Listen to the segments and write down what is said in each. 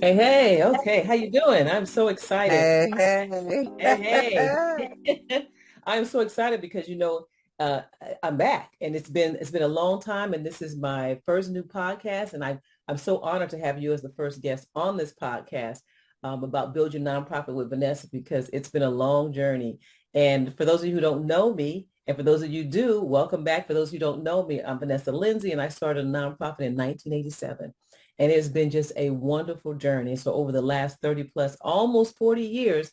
Hey, hey, okay, how you doing? I'm so excited. Hey, hey. Hey, hey. I'm so excited because I'm back and it's been a long time and this is my first new podcast and I'm so honored to have you as the first guest on this podcast about Build Your Nonprofit with Vanessa because it's been a long journey. And for those of you who don't know me, and for those of you who do, welcome back. For those who don't know me, I'm Vanessa Lindsey and I started a nonprofit in 1987. And it's been just a wonderful journey. So over the last 30 plus, almost 40 years,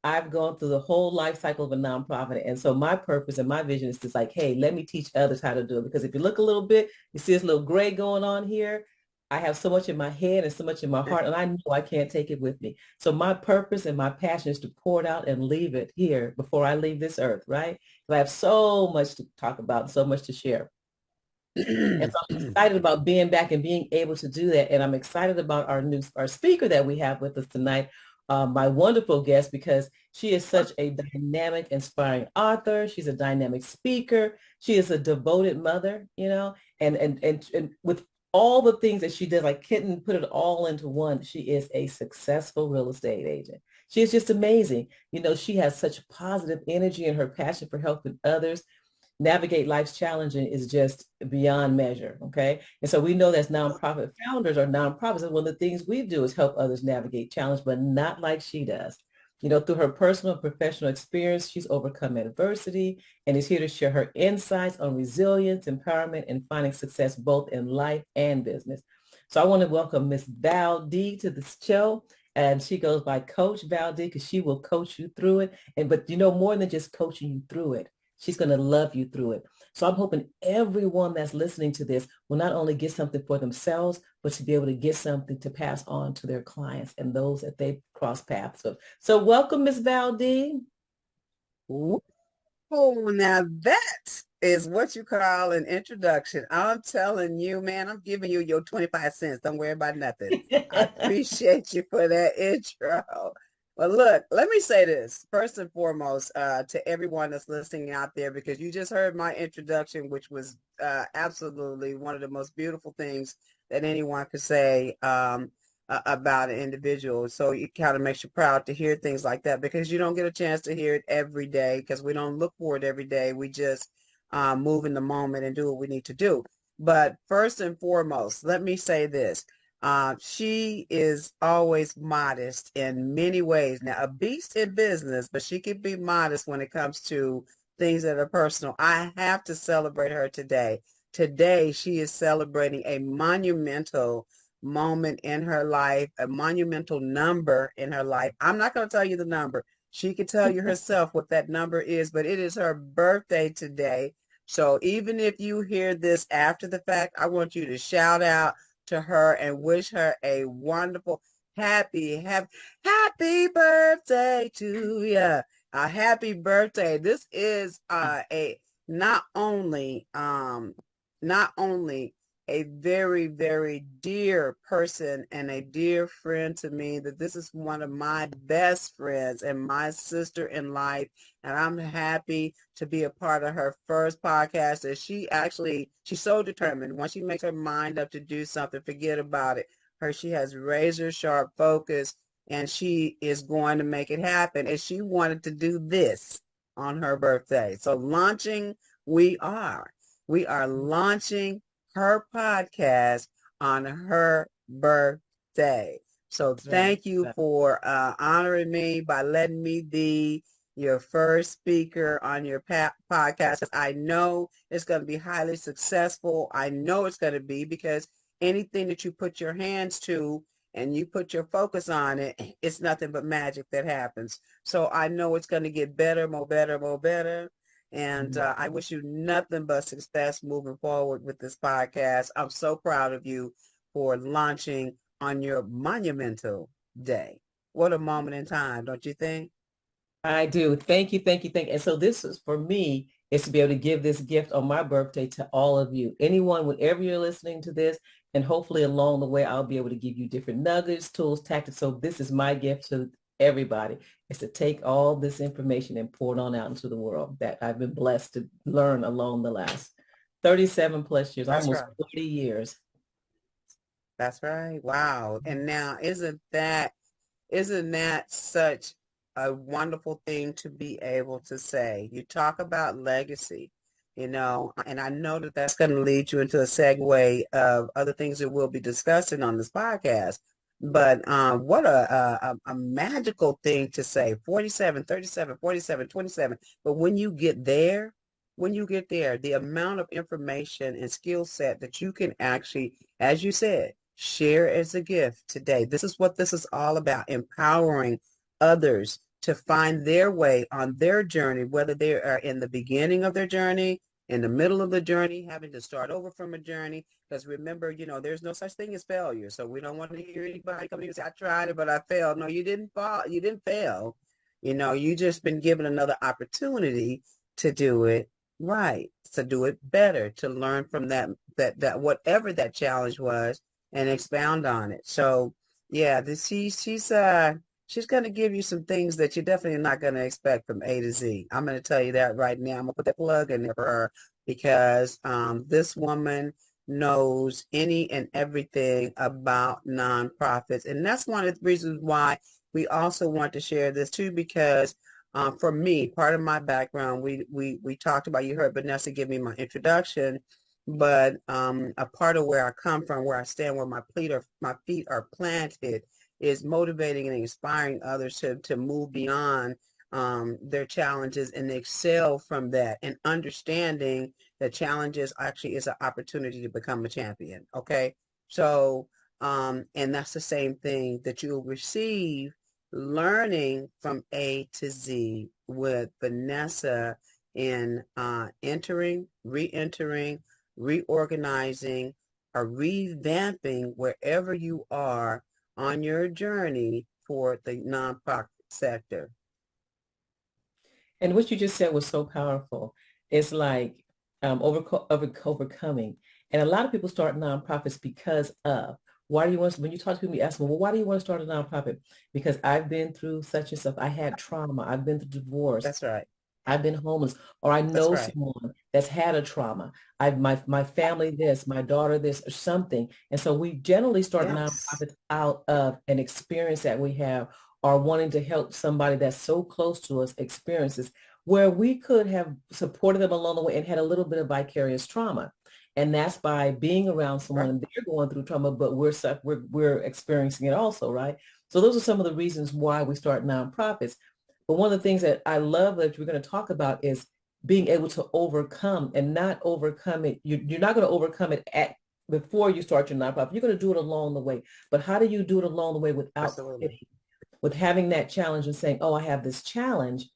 I've gone through the whole life cycle of a nonprofit. And so my purpose and my vision is just like, hey, let me teach others how to do it. Because if you look a little bit, you see this little gray going on here. I have so much in my head and so much in my heart, and I know I can't take it with me. So my purpose and my passion is to pour it out and leave it here before I leave this earth, right? Because I have so much to talk about, so much to share. And so I'm excited about being back and being able to do that. And I'm excited about our speaker that we have with us tonight, my wonderful guest, because she is such a dynamic, inspiring author. She's a dynamic speaker. She is a devoted mother, and with all the things that she does, I couldn't put it all into one. She is a successful real estate agent. She is just amazing. She has such positive energy and her passion for helping others navigate life's challenging is just beyond measure. Okay. And so we know that nonprofit founders or nonprofits, and one of the things we do is help others navigate challenge, but not like she does. Through her personal and professional experience, she's overcome adversity and is here to share her insights on resilience, empowerment, and finding success both in life and business. So I want to welcome Miss Val D to the show. And she goes by Coach Val D because she will coach you through it. But more than just coaching you through it, she's going to love you through it. So I'm hoping everyone that's listening to this will not only get something for themselves, but to be able to get something to pass on to their clients and those that they cross paths with. So welcome, Miss Valdi. Woo, now that is what you call an introduction. I'm telling you, man, I'm giving you your 25 cents. Don't worry about nothing. I appreciate you for that intro. Well, look, let me say this first and foremost to everyone that's listening out there, because you just heard my introduction, which was absolutely one of the most beautiful things that anyone could say. About an individual. So it kind of makes you proud to hear things like that because you don't get a chance to hear it every day because we don't look for it every day. We just move in the moment and do what we need to do. But first and foremost, let me say this. She is always modest in many ways. Now, a beast in business, but she can be modest when it comes to things that are personal. I have to celebrate her today. Today, she is celebrating a monumental moment in her life, a monumental number in her life. I'm not going to tell you the number. She can tell you herself what that number is, but it is her birthday today. So even if you hear this after the fact, I want you to shout out to her and wish her a wonderful, happy birthday to you. A happy birthday. This is a not only not only a very, very dear person and a dear friend to me, that this is one of my best friends and my sister in life. And I'm happy to be a part of her first podcast. That she's so determined. Once she makes her mind up to do something, forget about it. She has razor sharp focus and she is going to make it happen. And she wanted to do this on her birthday. So we are. We are launching her podcast on her birthday. So That's right. thank you for honoring me by letting me be your first speaker on your podcast. I know it's going to be highly successful. I know it's going to be because anything that you put your hands to and you put your focus on it, it's nothing but magic that happens. So I know it's going to get better, more better, more better. And Mhm. I wish you nothing but success moving forward with this podcast. I'm so proud of you for launching on your monumental day. What a moment in time, don't you think? I do. Thank you, thank you, thank you. And so this is for me is to be able to give this gift on my birthday to all of you. Anyone, whenever you're listening to this, and hopefully along the way, I'll be able to give you different nuggets, tools, tactics. So this is my gift to everybody is to take all this information and pour it on out into the world that I've been blessed to learn along the last 37 plus years, That's almost right. 40 years. That's right. Wow. And now isn't that such a wonderful thing to be able to say? You talk about legacy, and I know that that's going to lead you into a segue of other things that we'll be discussing on this podcast. But what a magical thing to say, 47, 37, 47, 27. But when you get there, the amount of information and skill set that you can actually, as you said, share as a gift today. This is what this is all about, empowering others to find their way on their journey, whether they are in the beginning of their journey, in the middle of the journey, having to start over from a journey. Because remember, there's no such thing as failure. So we don't want to hear anybody come in and say, I tried it, but I failed. No, you didn't fall. You didn't fail. You just been given another opportunity to do it right, to do it better, to learn from that whatever that challenge was and expound on it. So yeah, she's going to give you some things that you're definitely not going to expect from A to Z. I'm going to tell you that right now. I'm going to put that plug in there for her because this woman knows any and everything about nonprofits. And that's one of the reasons why we also want to share this too, because for me, part of my background, we talked about, you heard Vanessa give me my introduction, but a part of where I come from, where I stand, where my feet are planted, is motivating and inspiring others to move beyond their challenges and excel from that, and understanding that challenges actually is an opportunity to become a champion. Okay, so and that's the same thing that you'll receive learning from A to Z with Vanessa in entering, re-entering, reorganizing, or revamping wherever you are on your journey for the nonprofit sector. And what you just said was so powerful. It's like overcoming. And a lot of people start nonprofits because of, why do you want to, when you talk to people, you ask them, well, why do you want to start a nonprofit? Because I've been through such and stuff. I had trauma. I've been through divorce. That's right. I've been homeless, or I That's know right. someone that's had a trauma. My family this, my daughter this, or something. And so we generally start Yes. nonprofits out of an experience that we have, or wanting to help somebody that's so close to us experiences where we could have supported them along the way and had a little bit of vicarious trauma. And that's by being around someone Right. and they're going through trauma, but we're experiencing it also, right? So those are some of the reasons why we start nonprofits. But one of the things that I love that we're going to talk about is being able to overcome and not overcome it. You're not going to overcome it at before you start your nonprofit. You're going to do it along the way. But how do you do it along the way without Absolutely. quitting, with having that challenge and saying, oh, I have this challenge,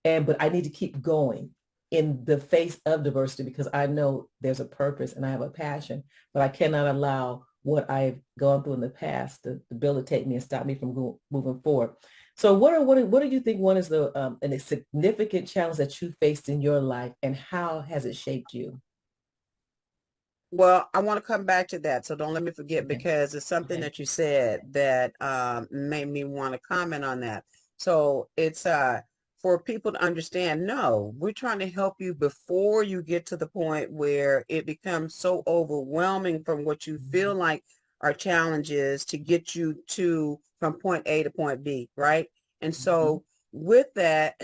but I need to keep going in the face of diversity because I know there's a purpose and I have a passion, but I cannot allow what I've gone through in the past to debilitate me and stop me from moving forward. So what do you think one is the a significant challenge that you faced in your life and how has it shaped you? Well, I want to come back to that, so don't let me forget, Okay. because it's something Okay. that you said that made me want to comment on that. So it's for people to understand, no, we're trying to help you before you get to the point where it becomes so overwhelming from what you feel like are challenges to get you to from point A to point B, right? And Mhm. so with that,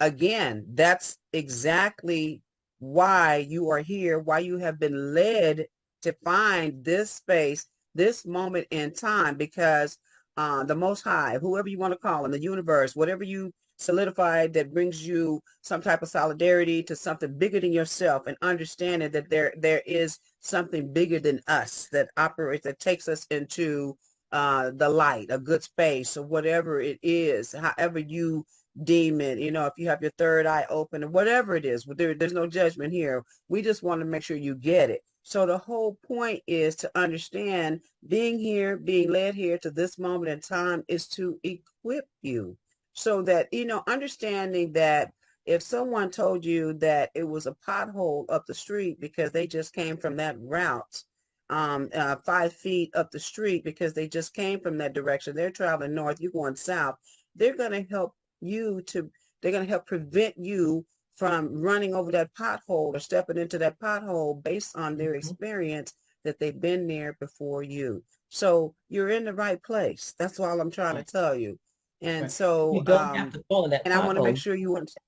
again, that's exactly why you are here, why you have been led to find this space, this moment in time, because the Most High, whoever you want to call him, the universe, whatever you solidified that brings you some type of solidarity to something bigger than yourself, and understanding that there is something bigger than us that operates, that takes us into the light, a good space, or whatever it is, however you deem it, if you have your third eye open or whatever it is, there's no judgment here. We just want to make sure you get it. So the whole point is to understand being here, being led here to this moment in time is to equip you so that, understanding that if someone told you that it was a pothole up the street because they just came from that route, 5 feet up the street because they just came from that direction, they're traveling north, you're going south, they're going to help you to they're going to help prevent you from running over that pothole or stepping into that pothole based on their Mhm. experience that they've been there before you. So you're in the right place. That's all I'm trying to Right. tell you. And Right. so, You don't have to fall in that and I want to make pothole. sure you understand.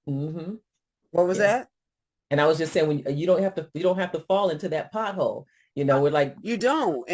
Mm-hmm. What was Yeah. that? And I was just saying, when you don't have to fall into that pothole. We're like You don't.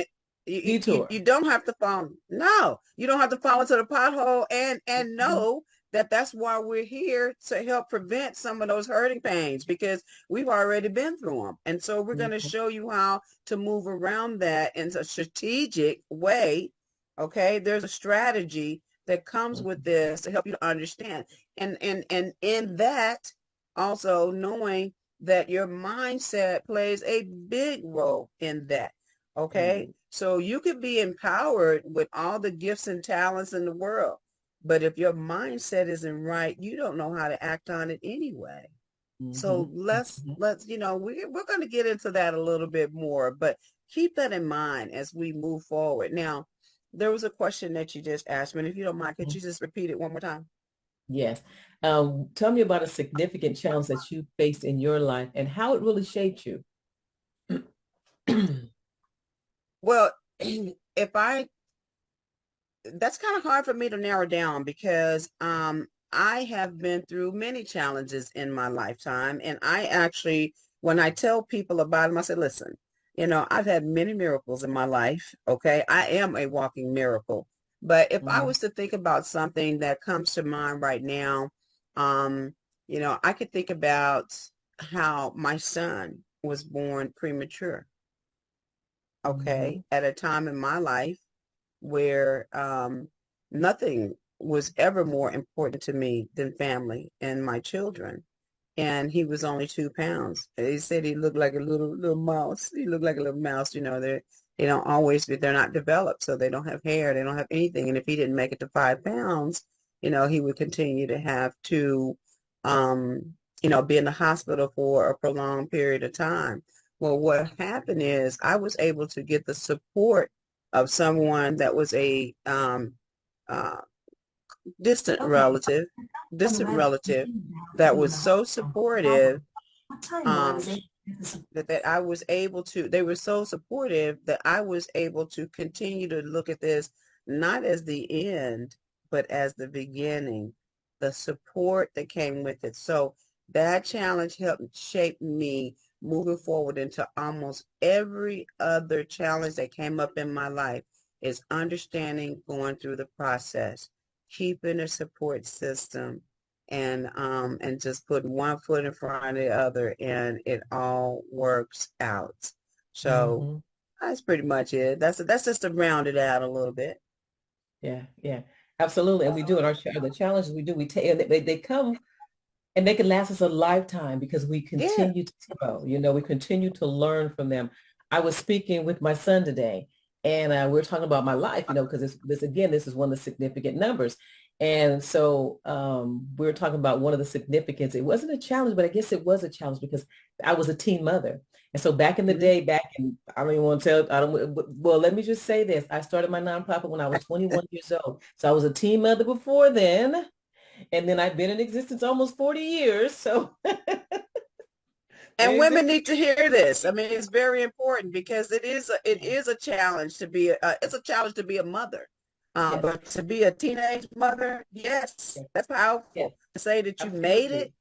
You detour. don't have to fall. No, you don't have to fall into the pothole and Mhm. know that that's why we're here to help prevent some of those hurting pains because we've already been through them. And so we're going to Mhm. show you how to move around that in a strategic way. Okay, there's a strategy that comes with this to help you to understand. And in that also knowing that your mindset plays a big role in that. Okay. Mhm. So you could be empowered with all the gifts and talents in the world. But if your mindset isn't right, you don't know how to act on it anyway. So Mhm. Mhm. let's, we're going to get into that a little bit more, but keep that in mind as we move forward. Now, there was a question that you just asked me. And if you don't mind, could Mhm. you just repeat it one more time? Yes. Tell me about a significant challenge that you faced in your life and how it really shaped you. Well, if I that's kind of hard for me to narrow down because I have been through many challenges in my lifetime. And I actually, when I tell people about them, I say, listen, I've had many miracles in my life. Okay. I am a walking miracle. But if I Mhm. was to think about something that comes to mind right now, um, I could think about how my son was born premature. Okay. Mhm. At a time in my life where nothing was ever more important to me than family and my children. And he was only 2 pounds. They said he looked like a little mouse. He looked like a little mouse. They don't always be, they're not developed, so they don't have hair, they don't have anything. And if he didn't make it to 5 pounds, he would continue to have to, be in the hospital for a prolonged period of time. Well, what happened is I was able to get the support of someone that was a uh, distant relative, distant relative that was so supportive um, that I was able to, they were so supportive that I was able to continue to look at this not as the end, but as the beginning, the support that came with it. So that challenge helped shape me moving forward into almost every other challenge that came up in my life is understanding going through the process, keeping a support system, and just put one foot in front of the other and it all works out. So Mhm. that's pretty much it. That's just to round it out a little bit. Yeah, yeah, absolutely. And we do in the challenges we do, we take, and they come and they can last us a lifetime because we Yeah. continue to grow. We continue to learn from them. I was speaking with my son today, and we are talking about my life, because this is one of the significant numbers. And so we were talking about one of the significance. It wasn't a challenge, but I guess it was a challenge because I was a teen mother. And so back in the Mhm. day, I don't even want to tell, I don't, well, let me just say this. I started my nonprofit when I was 21 years old. So I was a teen mother before then. And then I've been in existence almost 40 years. So And there's women it. need to hear this. I mean, it's very important because it Yeah. is a challenge to be it's a challenge to be a mother. Yes. But to be a teenage mother, yes, Yes. that's Yes. powerful. To say that you made Absolutely. it,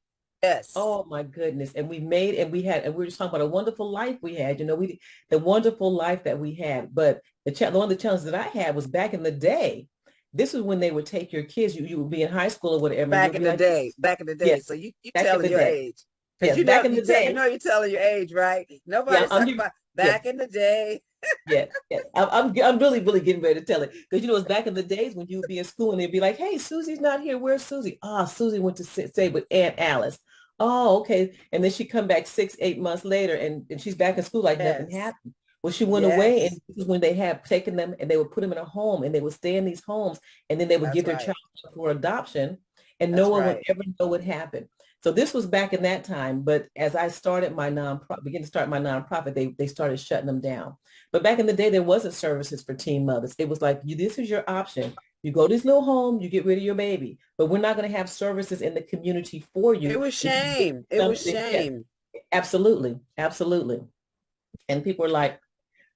yes. Oh my goodness. And we made and we had and we were just talking about a wonderful life we had. The wonderful life that we had. But one of the challenges that I had was back in the day. This was when they would take your kids. You would be in high school or whatever, and you'll Back in be the like, day, back in the day. yes, So you back in telling the your day. age. Because Yes, back in you the tell day. you're telling your age, right? Yeah, Nobody's I'm talking giving, about yes. back in the day. Yes, yes. I'm really, really getting ready to tell it. Because it's back in the days when you would be in school and they'd be like, hey, Susie's not here. Where's Susie? Ah, Susie went to stay with Aunt Alice. Oh, okay. And then she come back 6, 8 months later and she's back in school like nothing Yes. happened. Well, she went away and Yes. this is when they had taken them and they would put them in a home and they would stay in these homes and then they would That's give their right. child for adoption and no That's one would right. ever know what happened. So this was back in that time. But as I started my nonprofit, began to start my nonprofit, they started shutting them down. But back in the day, there wasn't services for teen mothers. It was like, this is your option. You go to this little home, you get rid of your baby, but we're not going to have services in the community for It you was because this is shame. It was something, yes, shame. absolutely, absolutely. And people were like,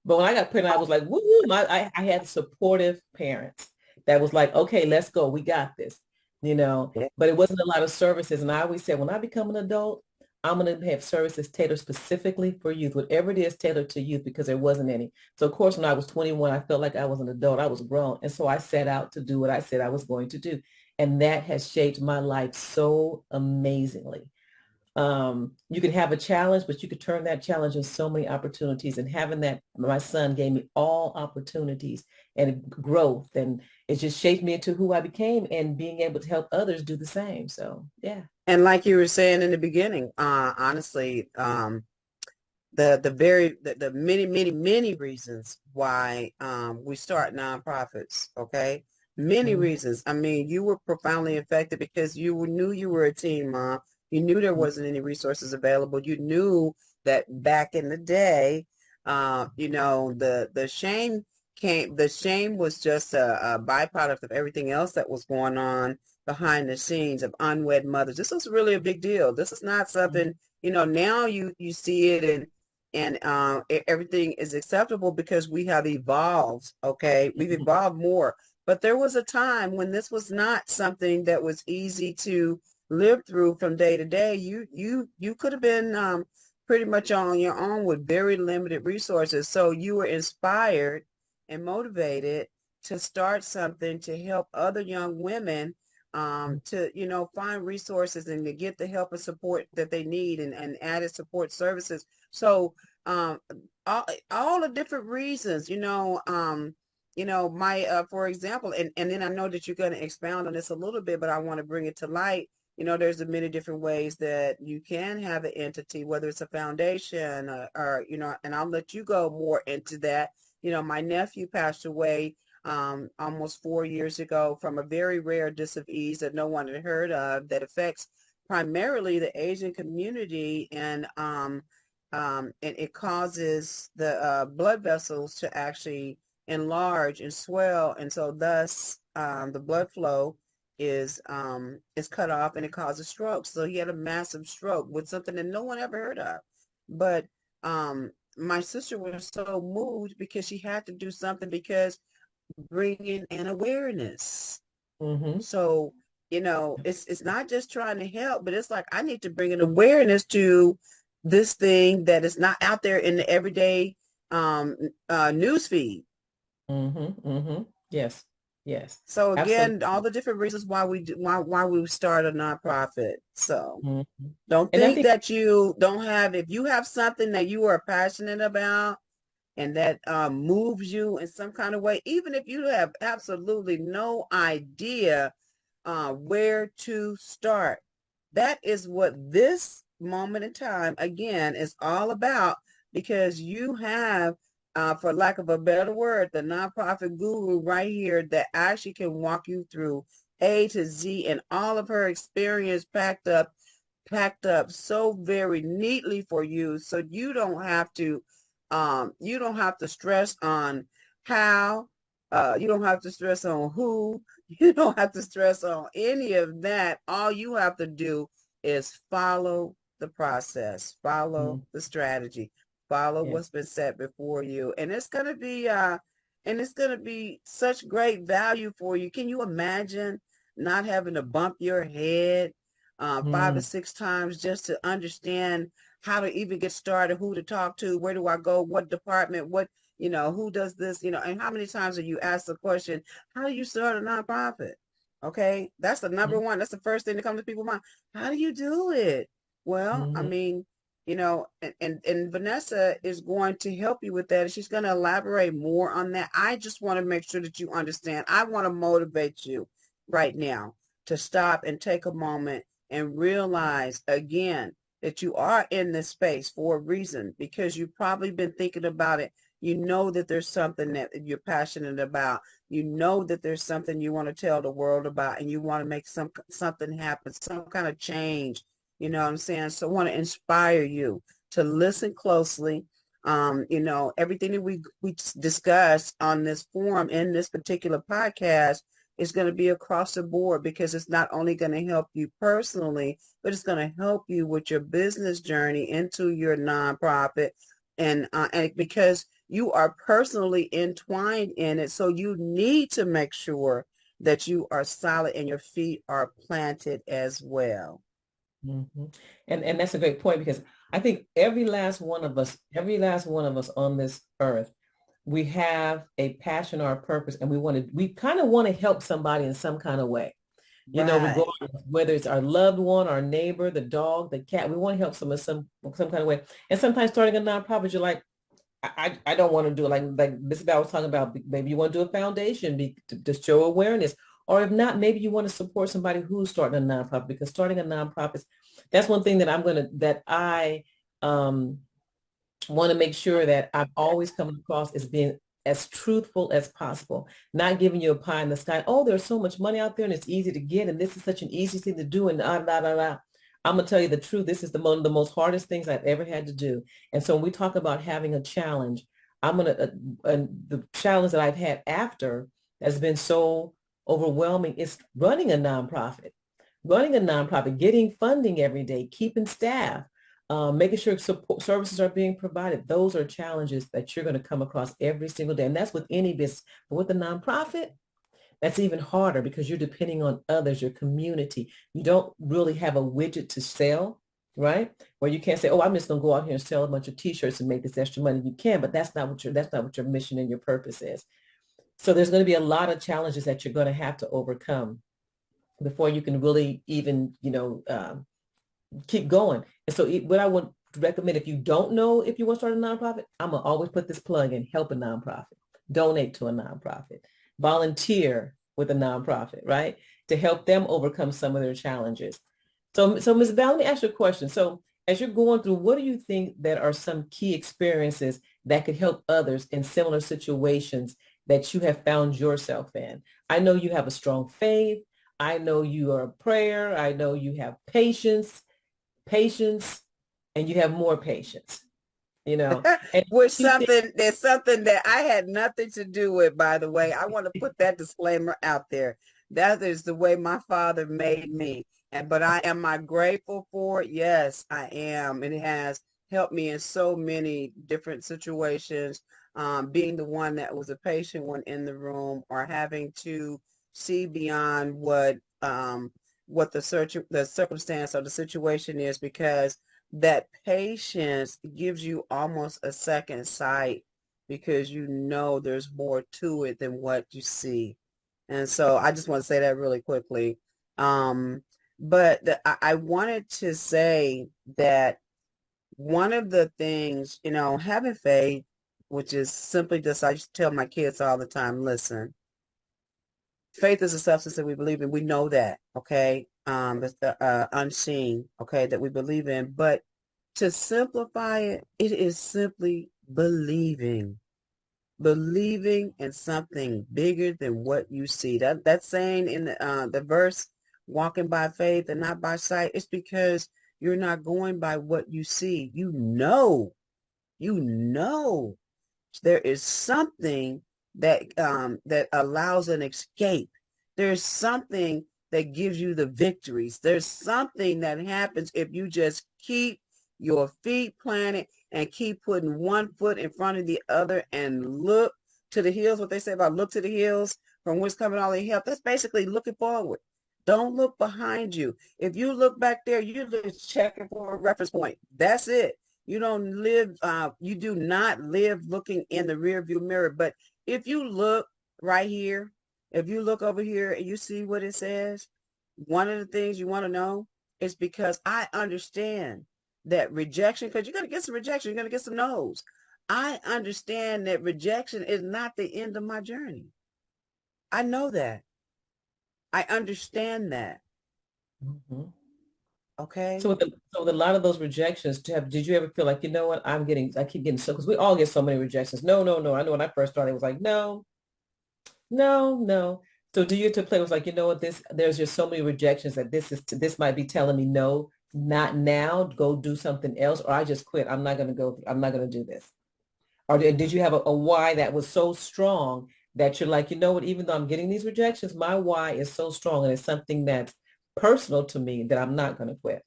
but when I got pregnant, I was like, woo, I had supportive parents that was like, okay, let's go. We got this, you know, Yeah. but it wasn't a lot of services. And I always said, when I become an adult, I'm going to have services tailored specifically for youth, whatever it is tailored to youth, because there wasn't any. So of course, when I was 21, I felt like I was an adult. I was grown. And so I set out to do what I said I was going to do. And that has shaped my life so amazingly. You can have a challenge, but you could turn that challenge into so many opportunities. And having that, my son gave me all opportunities and growth, and it just shaped me into who I became and being able to help others do the same. So yeah. And like you were saying in the beginning, honestly, the many reasons why we start nonprofits, okay? Many Mm-hmm. reasons. I mean, you were profoundly affected because knew you were a teen mom. You knew there wasn't any resources available. You knew that back in the day, the shame the shame was just a byproduct of everything else that was going on behind the scenes of unwed mothers. This was really a big deal. This is not something, now you see it and everything is acceptable because we have evolved. Okay, we've Mm-hmm. evolved more, but there was a time when this was not something that was easy to live through from day to day. You could have been pretty much on your own with very limited resources, so you were inspired and motivated to start something to help other young women to find resources and to get the help and support that they need, and added support services. So um, all the different reasons, my for example, and then I know that you're going to expound on this a little bit, but I want to bring it to light. There's a many different ways that you can have an entity, whether it's a foundation or and I'll let you go more into that. My nephew passed away almost 4 years ago from a very rare dis-ease that no one had heard of, that affects primarily the Asian community, and it causes the blood vessels to actually enlarge and swell, and so thus the blood flow is cut off, and it causes stroke. So he had a massive stroke with something that no one ever heard of. But my sister was so moved because she had to do something, because bringing an awareness. Mm-hmm. So, it's not just trying to help, but it's like I need to bring an awareness to this thing that is not out there in the everyday news feed. Mm-hmm. Mm-hmm. Yes. Yes. So again, all Absolutely. the different reasons why why we start a nonprofit. So Mm-hmm. don't And I think think, that you don't have, if you have something that you are passionate about and that moves you in some kind of way, even if you have absolutely no idea where to start. That is what this moment in time, again, is all about, because you have, for lack of a better word, the nonprofit guru right here that actually can walk you through A to Z and all of her experience packed up so very neatly for you, so you don't have to stress on how, you don't have to stress on who, you don't have to stress on any of that. All you have to do is follow the process, follow mm, the strategy, follow yeah. what's been set before you, and it's gonna be such great value for you. Can you imagine not having to bump your head five or Mm, six times just to understand how to even get started, who to talk to, where do I go, what department, who does this, and how many times are you asked the question, how do you start a nonprofit? Okay, that's the number mm, one. That's the first thing that comes to people's mind. How do you do it? Well, I mm-hmm. mean, and Vannessa is going to help you with that. And she's going to elaborate more on that. I just want to make sure that you understand. I want to motivate you right now to stop and take a moment and realize again that you are in this space for a reason, because you've probably been thinking about it. You know that there's something that you're passionate about. You know that there's something you want to tell the world about, and you want to make something happen, some kind of change. You know what I'm saying? So I want to inspire you to listen closely. Everything that we discuss on this forum in this particular podcast is going to be across the board, because it's not only going to help you personally, but it's going to help you with your business journey into your nonprofit, And because you are personally entwined in it, so you need to make sure that you are solid and your feet are planted as well. Mhm. And that's a great point because I think every last one of us on this earth, we have a passion or a purpose, and we kind of want to help somebody in some kind of way. Right. Regardless, whether it's our loved one, our neighbor, the dog, the cat, we want to help someone some kind of way. And sometimes starting a nonprofit, you're like, I don't want to do it like Miss Val was talking about. Maybe you want to do a foundation to show awareness, or if not, maybe you want to support somebody who's starting a nonprofit because starting a nonprofit, that's one thing that I um, want to make sure that I've always come across as being as truthful as possible, not giving you a pie in the sky. Oh, there's so much money out there and it's easy to get, and this is such an easy thing to do, and I'm gonna tell you the truth. This is the most hardest things I've ever had to do. And so when we talk about having a challenge, I'm gonna and the challenge that I've had after has been so overwhelming is running a nonprofit, getting funding every day, keeping staff, making sure support services are being provided. Those are challenges that you're going to come across every single day. And that's with any business. But with a nonprofit, that's even harder because you're depending on others, your community. You don't really have a widget to sell, right? Where you can't say, oh, I'm just going to go out here and sell a bunch of t-shirts and make this extra money. You can, but that's not what your mission and your purpose is. So there's going to be a lot of challenges that you're going to have to overcome before you can really even, keep going. And so what I would recommend if you don't know if you want to start a nonprofit, I'm going to always put this plug in, help a nonprofit, donate to a nonprofit, volunteer with a nonprofit, right? To help them overcome some of their challenges. So Ms. Val, let me ask you a question. So as you're going through, what do you think that are some key experiences that could help others in similar situations that you have found yourself in? I know you have a strong faith. I know you are a prayer. I know you have patience, and you have more patience, you know. And Which you think, something there's something that I had nothing to do with, by the way. I want to put that disclaimer out there. That is the way my father made me. But I grateful for it? Yes, I am. And it has helped me in so many different situations. Being the one that was a patient one in the room, or having to see beyond what the circumstance or the situation is, because that patience gives you almost a second sight, because you know there's more to it than what you see. And so I just want to say that really quickly. Um, I wanted to say that one of the things, having faith, which is simply just, I used to tell my kids all the time, listen, faith is a substance that we believe in. We know that, okay? It's the unseen, okay, that we believe in. But to simplify it, it is simply believing in something bigger than what you see. That saying in the verse, walking by faith and not by sight, it's because you're not going by what you see. You know there is something that allows an escape. There's something that gives you the victories. There's something that happens if you just keep your feet planted and keep putting one foot in front of the other and look to the hills. What they say about look to the hills from whence coming all the help. That's basically looking forward. Don't look behind you. If you look back there, you're just checking for a reference point. That's it. You do not live looking in the rear view mirror. But if you look right here, if you look over here and you see what it says, one of the things you want to know is, because I understand that rejection, because you're going to get some rejection, you're going to get some no's. I understand that rejection is not the end of my journey. I know that. I understand that. mhm. Okay. So with a lot of those rejections, did you ever feel like, you know what, I keep getting so, because we all get so many rejections. No, no, no. I know when I first started, it was like, no, no, no. So do you to play was like, you know what, there's just so many rejections that this might be telling me no, not now, go do something else, or I just quit. I'm not gonna do this. Or did you have a why that was so strong that you're like, you know what, even though I'm getting these rejections, my why is so strong and it's something that's personal to me that I'm not gonna quit.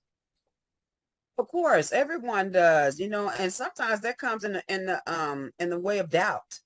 Of course, everyone does, and sometimes that comes in the way of doubt.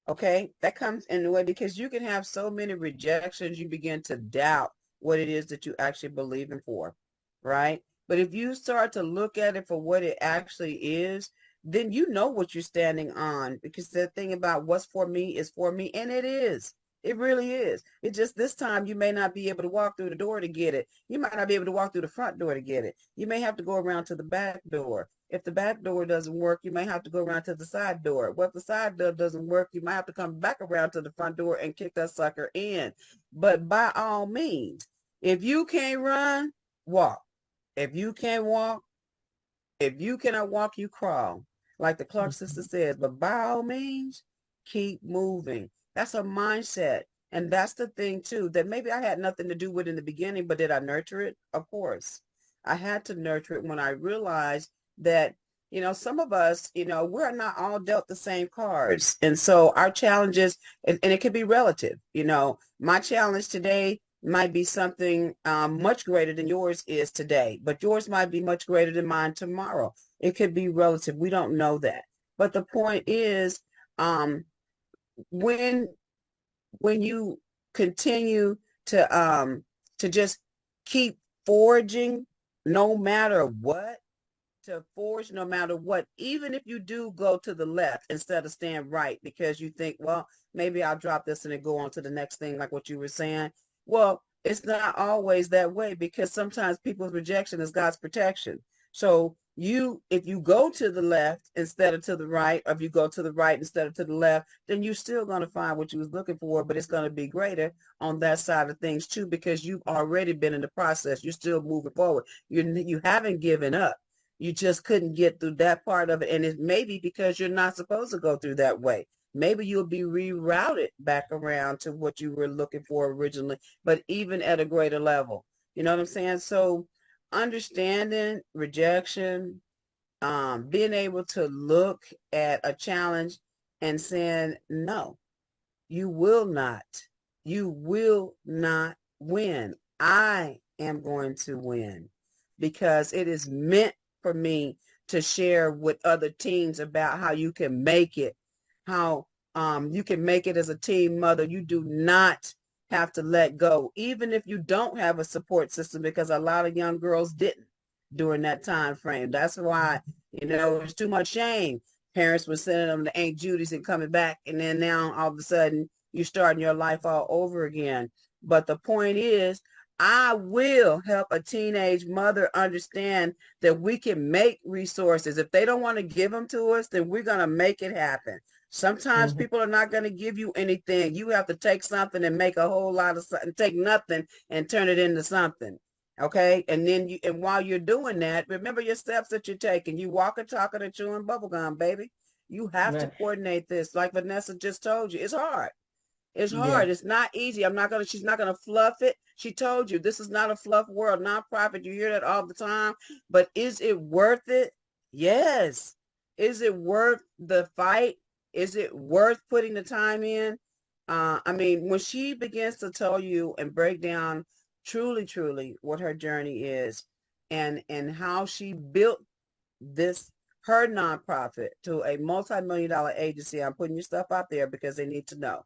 Okay, that comes in the way because you can have so many rejections, you begin to doubt what it is that you actually believe in for, right? But if you start to look at it for what it actually is, then you know what you're standing on because the thing about what's for me is for me, and it is. It really is. It's just this time you may not be able to walk through the door to get it. You might not be able to walk through the front door to get it. You may have to go around to the back door. If the back door doesn't work, you may have to go around to the side door. Well, if the side door doesn't work, you might have to come back around to the front door and kick that sucker in. But by all means, if you can't run, walk. If you can't walk, if you cannot walk, you crawl, like the Clark sister Mhm. says. But by all means, keep moving. That's a mindset. And that's the thing, too, that maybe I had nothing to do with in the beginning, but did I nurture it? Of course. I had to nurture it when I realized that, some of us, we're not all dealt the same cards. And so our challenges, and it can be relative, my challenge today might be something much greater than yours is today, but yours might be much greater than mine tomorrow. It could be relative. We don't know that. But the point is, um, when when you continue to just keep forging, no matter what, to forge no matter what, even if you do go to the left instead of stand right because you think, well, maybe I'll drop this and then go on to the next thing, like what you were saying. Well, it's not always that way because sometimes people's rejection is God's protection. So if you go to the left instead of to the right, or if you go to the right instead of to the left, then you're still going to find what you was looking for, but it's going to be greater on that side of things too, because you've already been in the process. You're still moving forward. You haven't given up. You just couldn't get through that part of it. And it may be because you're not supposed to go through that way. Maybe you'll be rerouted back around to what you were looking for originally, but even at a greater level. You know what I'm saying? So understanding rejection, being able to look at a challenge and saying, no, you will not. You will not win. I am going to win because it is meant for me to share with other teams about how you can make it, how you can make it as a team mother. You do not have to let go, even if you don't have a support system, because a lot of young girls didn't during that time frame. That's why, there's too much shame. Parents were sending them to Aunt Judy's and coming back, and then now all of a sudden you're starting your life all over again. But the point is, I will help a teenage mother understand that we can make resources. If they don't want to give them to us, then we're going to make it happen. Sometimes Mhm. people are not going to give you anything. You have to take something and make a whole lot of something, take nothing and turn it into something. Okay. And while you're doing that, remember your steps that you're taking. You walking, talking, and chewing bubble gum, baby. You have to Right. coordinate this. Like Vannessa just told you, it's hard. It's Yeah. hard. It's not easy. She's not gonna fluff it. She told you this is not a fluff world, nonprofit. You hear that all the time. But is it worth it? Yes. Is it worth the fight? Is it worth putting the time in? I mean, when she begins to tell you and break down truly, truly what her journey is and how she built this her nonprofit to a multi-million dollar agency. I'm putting your stuff out there because they need to know.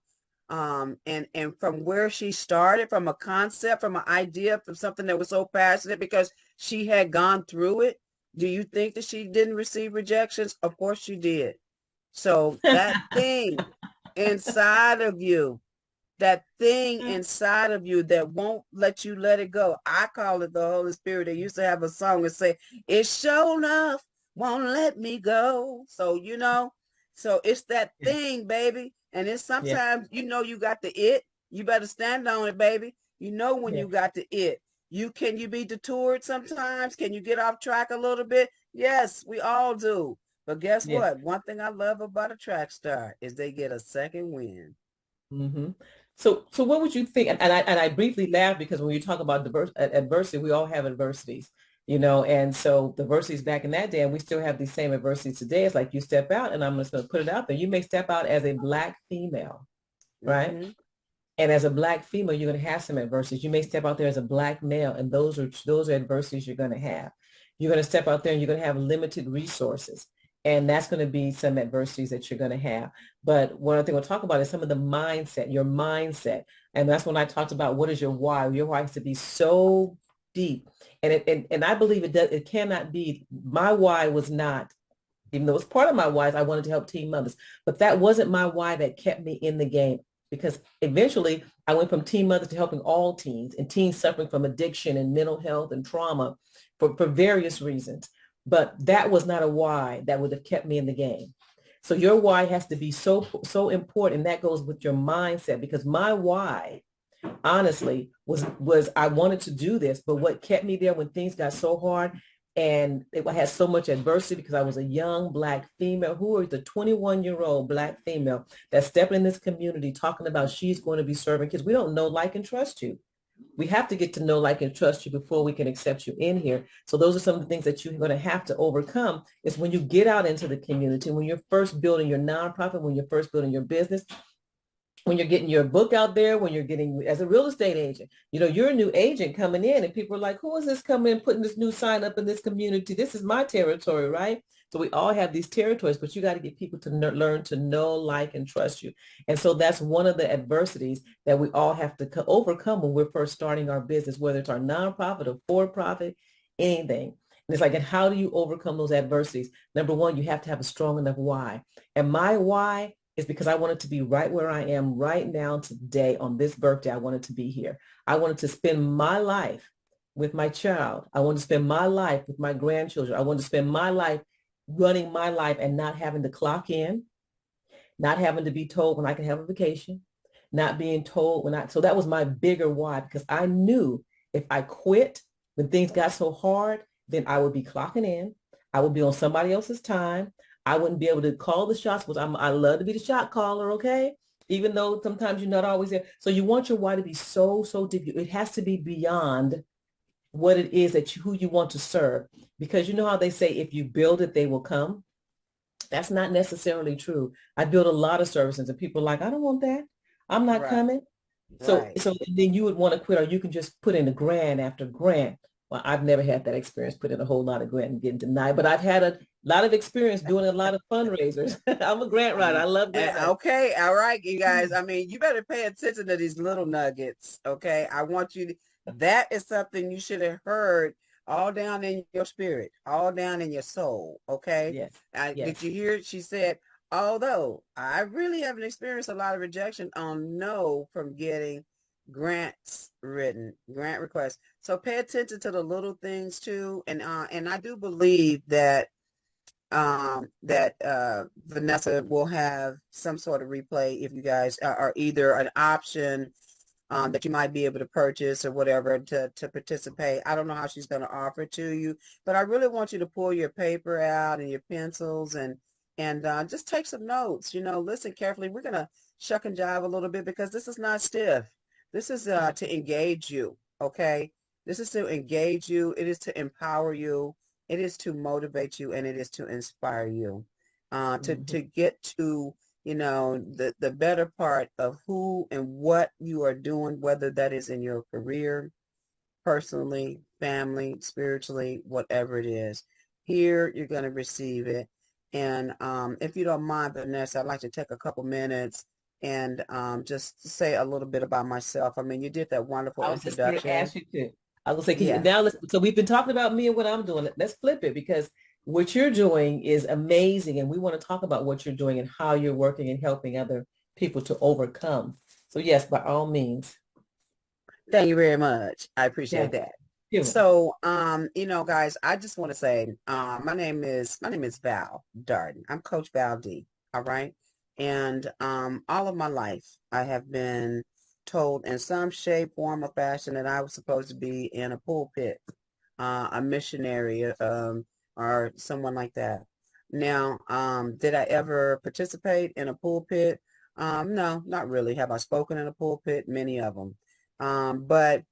And from where she started, from a concept, from an idea, from something that was so passionate because she had gone through it. Do you think that she didn't receive rejections? Of course she did. So that thing inside of you, that thing inside of you that won't let you let it go. I call it the Holy Spirit. They used to have a song and say, "It's sure enough, won't let me go." So, so it's that Yeah. thing, baby. And it's Yeah. sometimes, you got the it. You better stand on it, baby. You know when Yeah. you got the it. Can you be detoured sometimes? Can you get off track a little bit? Yes, we all do. But guess Yeah. what? One thing I love about a track star is they get a second win. Hmm. So what would you think? And I briefly laughed because when you talk about adversity, we all have adversities, and so the adversities back in that day, and we still have these same adversities today. It's like you step out, and I'm just going to put it out there. You may step out as a Black female, right? Mm-hmm. And as a Black female, you're going to have some adversities. You may step out there as a Black male, and those are adversities you're going to have. You're going to step out there and you're going to have limited resources. And that's going to be some adversities that you're going to have. But one other thing we'll talk about is some of the mindset, your mindset. And that's when I talked about what is your why. Your why has to be so deep. And I believe it cannot be. My why was not, even though it's part of my why, I wanted to help teen mothers. But that wasn't my why that kept me in the game, because eventually I went from teen mother to helping all teens and teens suffering from addiction and mental health and trauma for various reasons. But that was not a why that would have kept me in the game. So your why has to be so important. And that goes with your mindset, because my why honestly was I wanted to do this, but what kept me there when things got so hard and I had so much adversity, because I was a young Black female, who is a 21-year-old Black female that's stepping in this community talking about she's going to be serving kids. We don't know, like, and trust you. We have to get to know, like, and trust you before we can accept you in here. So those are some of the things that you're going to have to overcome is when you get out into the community, when you're first building your nonprofit, when you're first building your business, when you're getting your book out there, when you're getting as a real estate agent, you're a new agent coming in and people are like, who is this coming in, putting this new sign up in this community? This is my territory, right? So we all have these territories, but you got to get people to learn to know, like, and trust you. And so that's one of the adversities that we all have to overcome when we're first starting our business, whether it's our nonprofit or for-profit, anything. And it's like, and how do you overcome those adversities? Number one, you have to have a strong enough why. And my why is because I wanted to be right where I am right now today on this birthday. I wanted to be here. I wanted to spend my life with my child. I wanted to spend my life with my grandchildren. I wanted to spend my life running my life and not having to clock in, not having to be told when I can have a vacation, not being told when I, so that was my bigger why, because I knew if I quit when things got so hard, then I would be clocking in. I would be on somebody else's time. I wouldn't be able to call the shots, which I love to be the shot caller, okay? Even though sometimes you're not always there. So you want your why to be so deep. It has to be beyond what it is who you want to serve. Because you know how they say, if you build it, they will come. That's not necessarily true. I build a lot of services and people are like, I don't want that. I'm not Right, coming. So, right. so then you would want to quit, or you can just put in a grant after grant. Well, I've never had that experience, put in a whole lot of grant and getting denied, but I've had a lot of experience doing a lot of fundraisers. I'm a grant writer. I love grant writing. Okay, all right, you guys. I mean, you better pay attention to these little nuggets, okay? I want you to, that is something you should have heard all down in your spirit, all down in your soul, okay? Yes, Did yes. you hear it? She said, although I really haven't experienced a lot of rejection on no from getting grants written, grant requests. So pay attention to the little things too. And I do believe that Vannessa will have some sort of replay if you guys are either an option that you might be able to purchase or whatever to participate. I don't know how she's going to offer it to you, but I really want you to pull your paper out and your pencils and just take some notes. Listen carefully. We're going to shuck and jive a little bit because this is not stiff. This is to engage you, okay? This is to engage you. It is to empower you. It is to motivate you, and it is to inspire you to get to the better part of who and what you are doing, whether that is in your career, personally, family, spiritually, whatever it is. Here, you're going to receive it. And if you don't mind, Vannessa, I'd like to take a couple minutes and just say a little bit about myself. I mean, you did that wonderful I was just going to introduction. ask you to. I was going to say, Yeah. now so we've been talking about me and what I'm doing. Let's flip it, because what you're doing is amazing. And we want to talk about what you're doing and how you're working and helping other people to overcome. So yes, by all means. Thank you very much. I appreciate Yeah. that. Sure. So, guys, I just want to say, my name is Val Darden. I'm Coach Val D. All right. And all of my life, I have been told in some shape, form, or fashion that I was supposed to be in a pulpit, a missionary, or someone like that. Now, did I ever participate in a pulpit? No, not really. Have I spoken in a pulpit? Many of them. But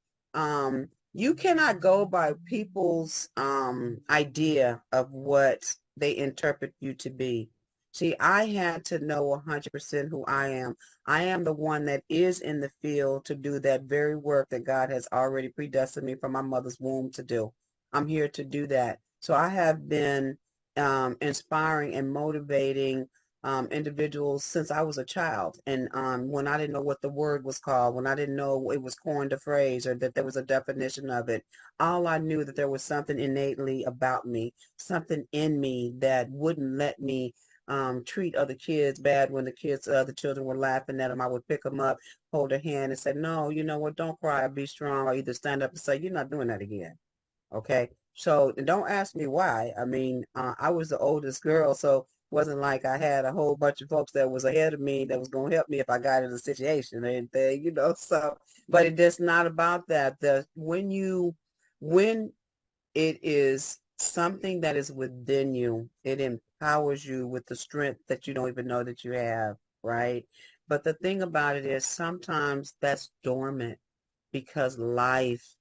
you cannot go by people's idea of what they interpret you to be. See, I had to know 100% who I am. I am the one that is in the field to do that very work that God has already predestined me from my mother's womb to do. I'm here to do that. So I have been inspiring and motivating individuals since I was a child. And when I didn't know what the word was called, when I didn't know it was coined a phrase or that there was a definition of it, all I knew that there was something innately about me, something in me that wouldn't let me treat other kids bad when other children were laughing at them. I would pick them up, hold their hand and say, no, you know what, don't cry, be strong, or either stand up and say, you're not doing that again. Okay. So don't ask me why. I mean, I was the oldest girl, so it wasn't like I had a whole bunch of folks that was ahead of me that was going to help me if I got in a situation or anything, so, but it's just not about that. When it is something that is within you, it empowers you with the strength that you don't even know that you have, right? But the thing about it is sometimes that's dormant because life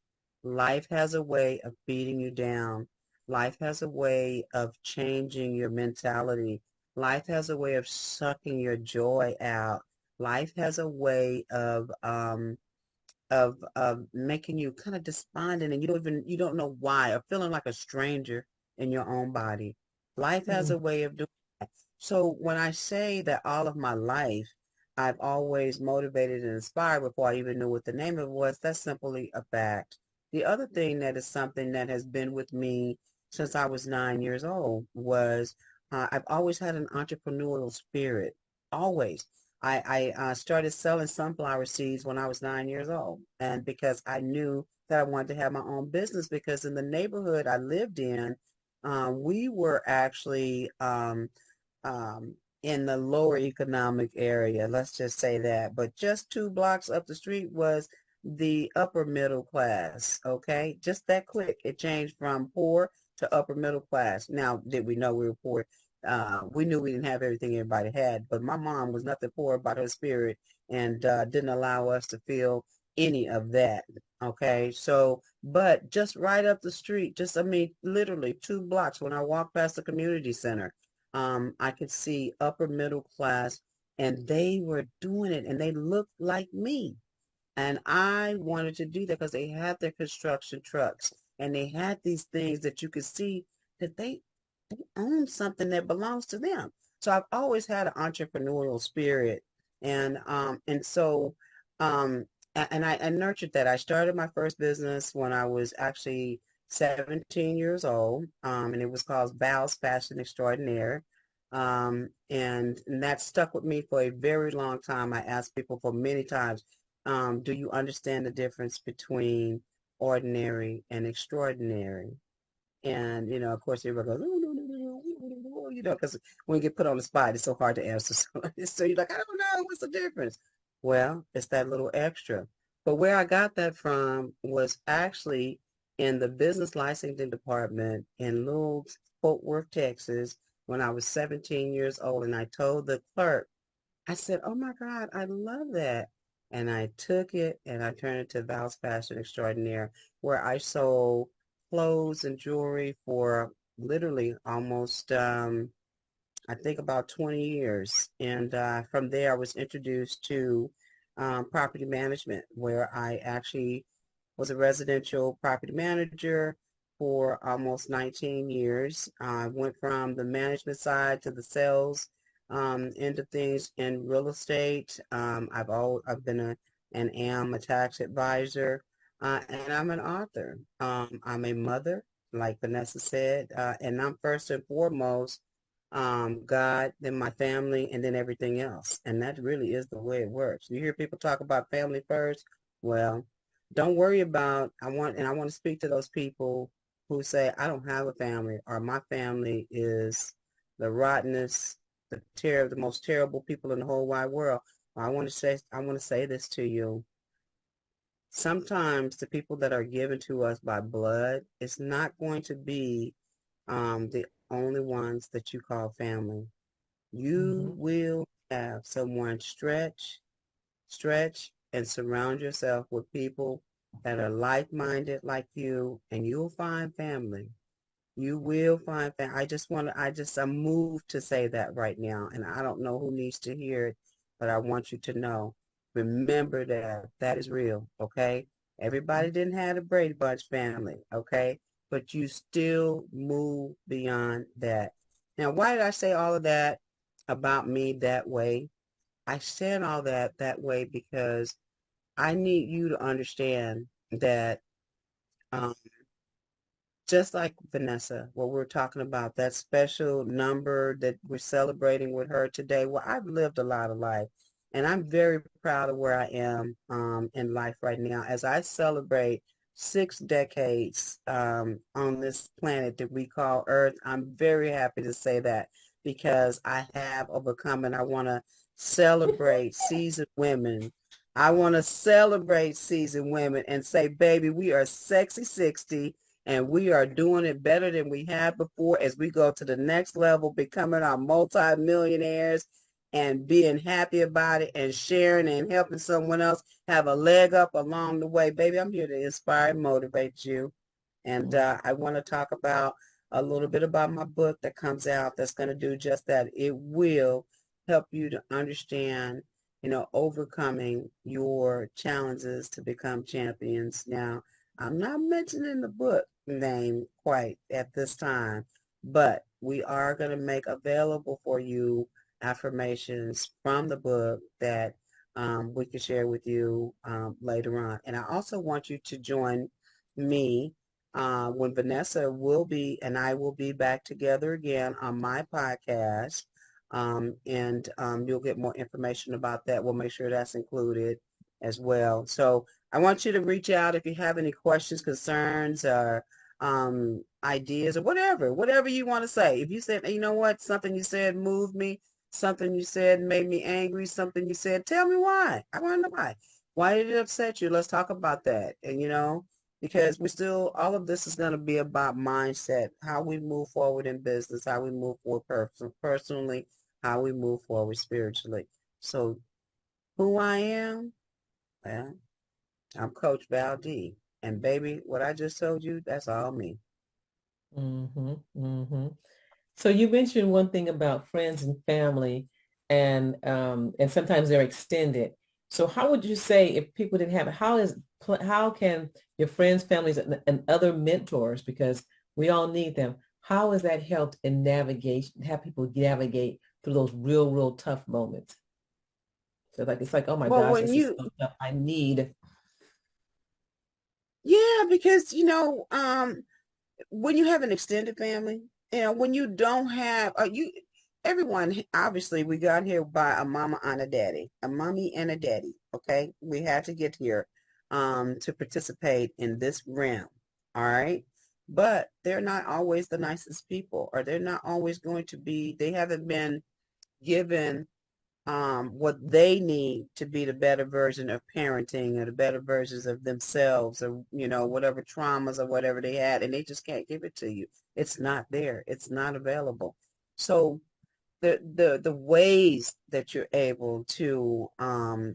has a way of beating you down. Life has a way of changing your mentality. Life has a way of sucking your joy out. Life has a way of making you kind of despondent, and you don't know why, or feeling like a stranger in your own body. Life has Mm. a way of doing that. So when I say that all of my life I've always motivated and inspired before I even knew what the name of it was, that's simply a fact. The other thing that is something that has been with me since I was 9 years old was I've always had an entrepreneurial spirit. Always. I started selling sunflower seeds when I was 9 years old, and because I knew that I wanted to have my own business, because in the neighborhood I lived in, we were actually um, in the lower economic area, let's just say that. But just 2 blocks up the street was the upper middle class, okay? Just that quick. It changed from poor to upper middle class. Now, did we know we were poor? We knew we didn't have everything everybody had, but my mom was nothing poor about her spirit and didn't allow us to feel any of that. Okay, so, but just right up the street, I mean, literally 2 blocks when I walked past the community center, I could see upper middle class, and they were doing it and they looked like me. And I wanted to do that because they had their construction trucks and they had these things that you could see that they own something that belongs to them. So I've always had an entrepreneurial spirit. And so and I nurtured that. I started my first business when I was actually 17 years old, and it was called Val's Fashion Extraordinaire. And that stuck with me for a very long time. I asked people for many times, do you understand the difference between ordinary and extraordinary? And, of course, everybody goes, "Oh, no, no, no, no," because when you get put on the spot, it's so hard to answer. So you're like, I don't know, what's the difference? Well, it's that little extra. But where I got that from was actually in the business licensing department in Little Fort Worth, Texas, when I was 17 years old. And I told the clerk, I said, oh my God, I love that. And I took it and I turned it to Val's Fashion Extraordinaire, where I sold clothes and jewelry for literally almost, I think about 20 years. And from there, I was introduced to property management, where I actually was a residential property manager for almost 19 years. I went from the management side to the sales end of things in real estate. I've been and am a tax advisor, and I'm an author. I'm a mother, like Vanessa said, and I'm first and foremost God, then my family, and then everything else. And that really is the way it works. You hear people talk about family first. Well, don't worry about, I want to speak to those people who say, I don't have a family, or my family is the rottenest, the most terrible people in the whole wide world. I want to say this to you. Sometimes the people that are given to us by blood, it's not going to be the only ones that you call family. You Mhm. will have someone stretch, and surround yourself with people that are like-minded like you, and you'll find family. You will find family. I'm moved to say that right now, and I don't know who needs to hear it, but I want you to know. Remember that that is real, okay? Everybody didn't have the Brady Bunch family, okay? but you still move beyond that. Now, why did I say all of that about me that way? I said all that way because I need you to understand that um, just like Vannessa, what we're talking about, that special number that we're celebrating with her today. Well, I've lived a lot of life, and I'm very proud of where I am in life right now as I celebrate 6 decades on this planet that we call Earth. I'm very happy to say that because I have overcome, and I want to celebrate seasoned women. I want to celebrate seasoned women and say, baby, we are sexy 60 and we are doing it better than we have before as we go to the next level, becoming our multi-millionaires and being happy about it and sharing and helping someone else have a leg up along the way. Baby, I'm here to inspire and motivate you. And I want to talk about a little bit about my book that comes out that's going to do just that. It will help you to understand, overcoming your challenges to become champions. Now, I'm not mentioning the book name quite at this time, but we are going to make available for you affirmations from the book that we can share with you later on. And I also want you to join me when Vannessa will be and I will be back together again on my podcast. And you'll get more information about that. We'll make sure that's included as well. So I want you to reach out if you have any questions, concerns, or ideas or whatever you want to say. If you said, you know what, something you said moved me, something you said made me angry, something you said, tell me why. I want to know why. Why did it upset you? Let's talk about that. And because all of this is going to be about mindset, how we move forward in business, how we move forward personally, how we move forward spiritually. So who I am, well, I'm Coach Val D. And baby, what I just told you, that's all me. Mm-hmm, mm-hmm. So you mentioned one thing about friends and family, and sometimes they're extended. So how would you say if people didn't have it? How can your friends, families, and other mentors, because we all need them, how has that helped in navigation, have people navigate through those real tough moments? So it's like, oh my Well, gosh, this is so tough. I need. yeah, because, when you have an extended family, when you don't have, everyone, obviously, we got here by a mama and a daddy, a mommy and a daddy. Okay. We had to get here, to participate in this realm. All right. But they're not always the nicest people, or they're not always going to be, they haven't been given what they need to be the better version of parenting or the better versions of themselves, or whatever traumas or whatever they had, and they just can't give it to you. It's not there. It's not available. So the ways that you're able to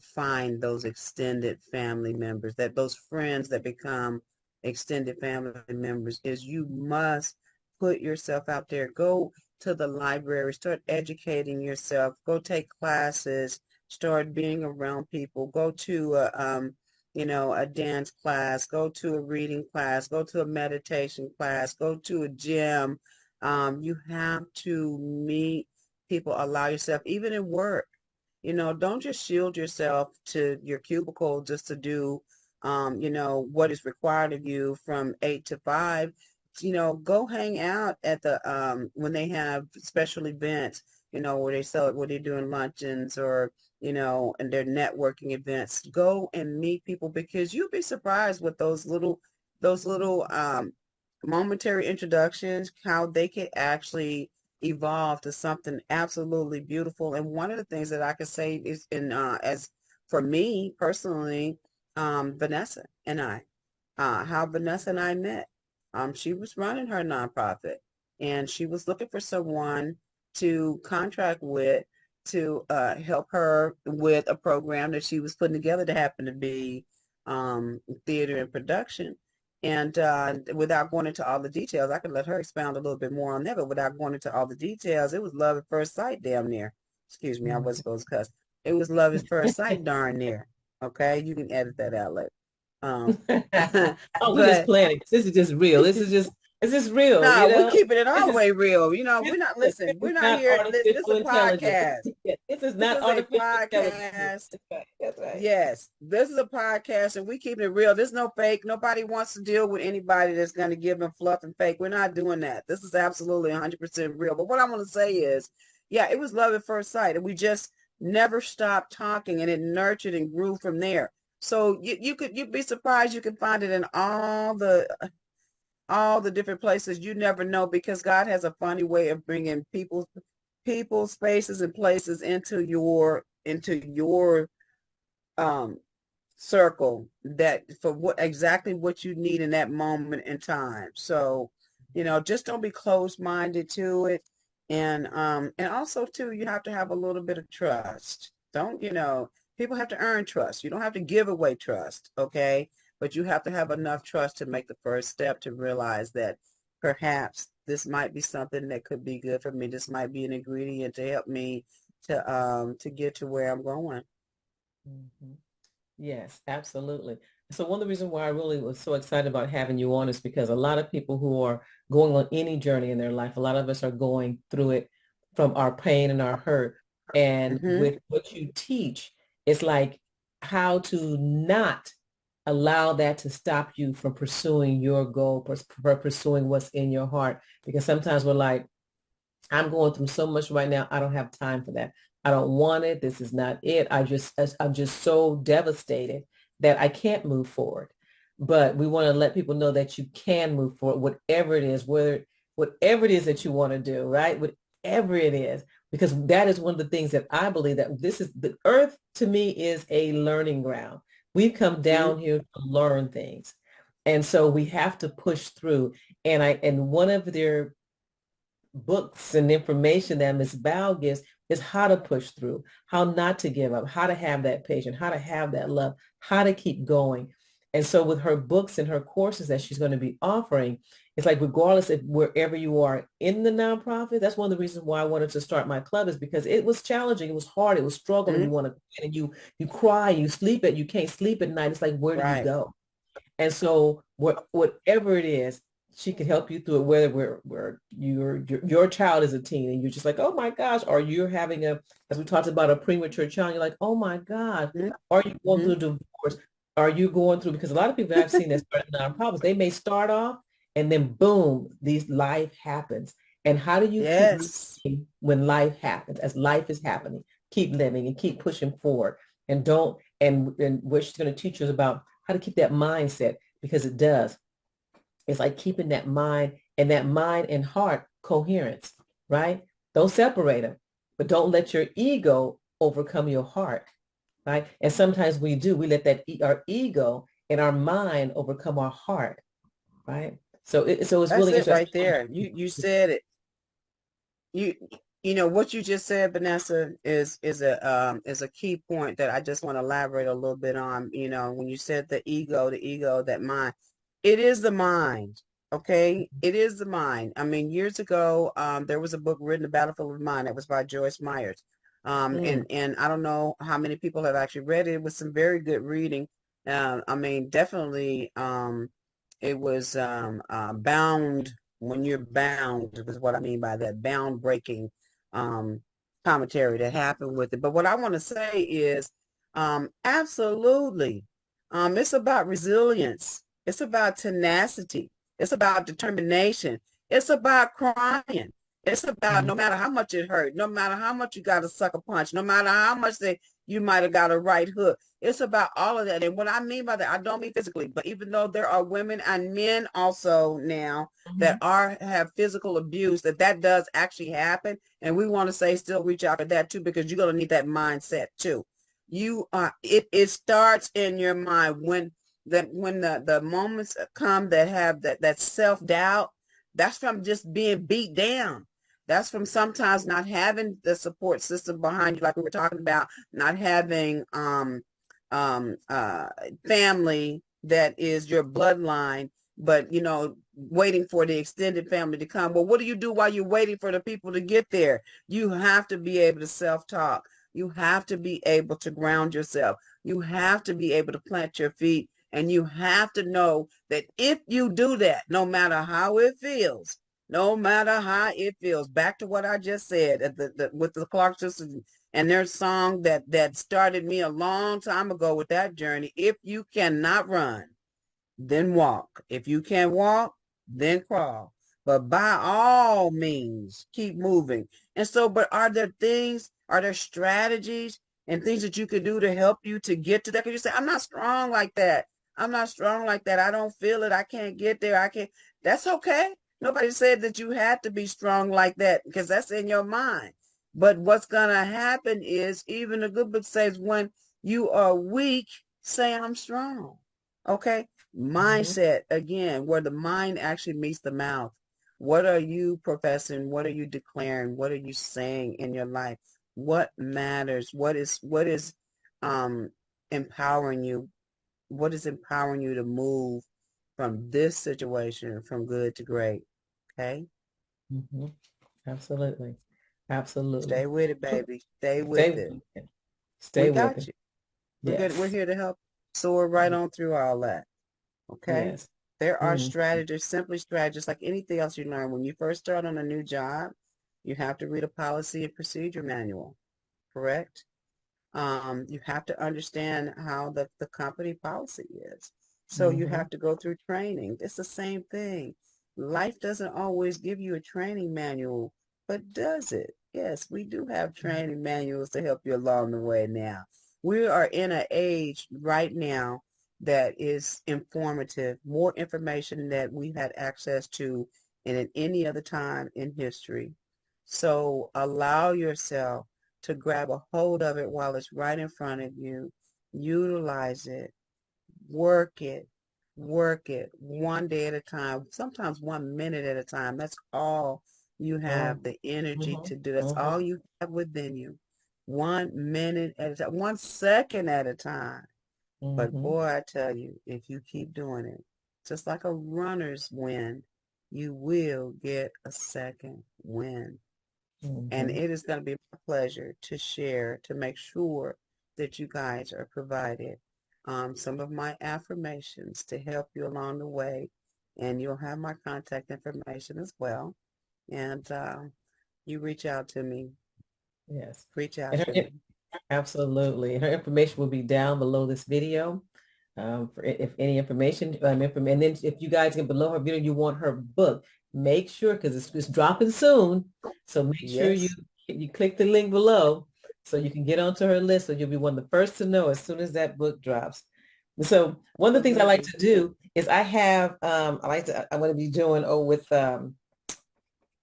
find those extended family members, that those friends that become extended family members, is you must put yourself out there. Go to the library, start educating yourself, go take classes, start being around people, go to a dance class, go to a reading class, go to a meditation class, go to a gym. You have to meet people, allow yourself, even in work, don't just shield yourself to your cubicle just to do, what is required of you from 8 to 5. Go hang out at when they have special events, where they're doing luncheons, or, and their networking events. Go and meet people, because you'll be surprised with those little momentary introductions, how they could actually evolve to something absolutely beautiful. And one of the things that I could say is, as for me personally, Vannessa and I, how Vannessa and I met. She was running her nonprofit, and she was looking for someone to contract with to help her with a program that she was putting together to happen to be theater and production. And without going into all the details, I could let her expound a little bit more on that. But without going into all the details, it was love at first sight, damn near. Excuse me, I wasn't supposed to cuss. It was love at first sight, darn near. Okay, you can edit that out later. Um, Oh, we're just but planning. This is just real. This is just Is this real? No, You we're know, keeping it this all the is way real. this, We're not, this listen, is we're not not here. This is artificial a intelligence. podcast. This is This not is a artificial intelligence. podcast. That's right. That's right. Yes, this is a podcast and we keep it real. There's no fake. Nobody wants to deal with anybody that's going to give them fluff and fake. We're not doing that. This is absolutely 100% real. But what I want to say is, yeah, it was love at first sight. And we just never stopped talking and it nurtured and grew from there. So you'd be surprised. You can find it in all the different places. You never know because God has a funny way of bringing people, spaces and places into your um circle that for what you need in that moment in time. So, just don't be closed-minded to it. And also too, you have to have a little bit of trust. Don't, people have to earn trust. You don't have to give away trust, okay? But you have to have enough trust to make the first step to realize that perhaps this might be something that could be good for me. This might be an ingredient to help me to get to where I'm going. Mhm. Yes, absolutely. So one of the reasons why I really was so excited about having you on is because a lot of people who are going on any journey in their life, a lot of us are going through it from our pain and our hurt. And Mm-hmm. with what you teach, it's like how to not allow that to stop you from pursuing your goal, pursuing what's in your heart. Because sometimes we're like, I'm going through so much right now. I don't have time for that. I don't want it. This is not it. I'm just so devastated that I can't move forward. But we want to let people know that you can move forward, whatever it is, whatever it is that you want to do, right? Whatever it is, because that is one of the things that I believe that this is the earth to me is a learning ground. We've come Mm-hmm. down here to learn things. And so we have to push through. And one of their books and information that Miss Val gives is how to push through, how not to give up, how to have that patience, how to have that love, how to keep going. And so with her books and her courses that she's going to be offering, it's like regardless of wherever you are in the nonprofit, that's one of the reasons why I wanted to start my club is because it was challenging, it was hard, it was struggling. Mm-hmm. You want to and you cry, you can't sleep at night. It's like, where do you Right. go? And so whatever it is, she can help you through it, whether where your child is a teen and you're just like, oh my gosh, or you're having as we talked about, a premature child, you're like, oh my God, are you going Mm-hmm. through a divorce? Are you going through, because a lot of people that I've seen that start nonprofits, they may start off and then boom, these life happens. And how do you keep Yes. living when life happens, as life is happening? Keep living and keep pushing forward and don't, and what she's going to teach you is about how to keep that mindset because it does. It's like keeping that mind and heart coherence, right? Don't separate them, but don't let your ego overcome your heart, right? And sometimes we do. We let our ego and our mind overcome our heart, right? So it's That's really it interesting. right there. You said it. You you know what you just said, Vanessa, is a key point that I just want to elaborate a little bit on. When you said the ego, that mind, it is the mind. Okay, it is the mind. I mean, years ago, there was a book written, The Battlefield of Mind, that was by Joyce Myers. Mm, And I don't know how many people have actually read it. It was some very good reading. I mean, definitely, it was bound when you're bound is what I mean by that bound breaking um, commentary that happened with it. But what I want to say is absolutely. It's about resilience. It's about tenacity. It's about determination. It's about crying. It's about mm, no matter how much it hurt, no matter how much you got to suck a punch, no matter how much you might have got a right hook. It's about all of that. And what I mean by that, I don't mean physically, but even though there are women and men also now that mhm. have physical abuse, that does actually happen. And we want to say still reach out for that too, because you're going to need that mindset too. It starts in your mind when the moments come that have that self-doubt, that's from just being beat down. That's from sometimes not having the support system behind you, like we were talking about, not having um, uh, family that is your bloodline, but waiting for the extended family to come. Well, what do you do while you're waiting for the people to get there? You have to be able to self-talk. You have to be able to ground yourself. You have to be able to plant your feet And you have to know that if you do that, no matter how it feels, no matter how it feels, back to what I just said with the Clark sisters and their song that started me a long time ago with that journey. If you cannot run, then walk. If you can walk, then crawl. But by all means, keep moving. And so, but are there strategies and things that you could do to help you to get to that? Because you say, I'm not strong like that. I'm not strong like that. I don't feel it. I can't get there. I can't. That's okay. Nobody said that you had to be strong like that because that's in your mind. But what's going to happen is, even the good book says, when you are weak, say, I'm strong. Okay? Mhm. Mindset, again, where the mind actually meets the mouth. What are you professing? What are you declaring? What are you saying in your life? What matters? What is um empowering you? What is empowering you to move from this situation from good to great? Okay? Mhm. Absolutely. Absolutely. Stay with it, baby. Stay with Stay it. with it. We Stay with got it. you. We're good. We're Yes. here to help soar right on through all that. Okay? Yes. There are Mm. strategies, simply strategies, like anything else you learn. When you first start on a new job, you have to read a policy and procedure manual, correct? You have to understand how the company policy is. So you Mm-hmm. have to go through training. It's the same thing. Life doesn't always give you a training manual, but does it? Yes, we do have training manuals to help you along the way now. We are in an age right now that is informative, more information that we've had access to than at any other time in history. So allow yourself to grab a hold of it while it's right in front of you. Utilize it, work it, work it one day at a time, sometimes 1 minute at a time. That's all you Oh. have the energy Mm-hmm. to do. That's Mm-hmm. all you have within you. 1 minute at a time, 1 second at a time. But Mm-hmm. boy, I tell you, if you keep doing it, just like a runner's win, you will get a second win. And Mm-hmm. it is going to be my pleasure to share, to make sure that you guys are provided some of my affirmations to help you along the way. And you'll have my contact information as well. And you reach out to me. Yes. Reach And out her, to me. absolutely. And her information will be down below this video. For if any information, and then if you guys get below her video, you want her book, make sure because it's dropping soon. So make sure Yes. you click the link below so you can get onto her list. So you'll be one of the first to know as soon as that book drops. So one of the things I like Absolutely. to do is I'm going to be doing with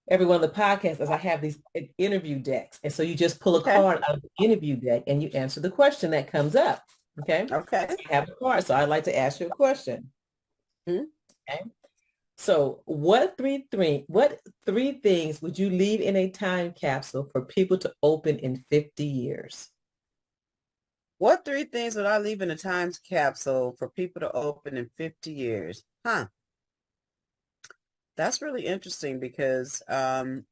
every one of the podcasts is I have these interview decks. And so you just pull a Okay. card out of the interview deck and you answer the question that comes up. Okay. Okay. So I have a card. So I'd like to ask you a question. Hmm? Okay. So what three things would you leave in a time capsule for people to open in 50 years? What three things would I leave in a time capsule for people to open in 50 years? Huh. That's really interesting because I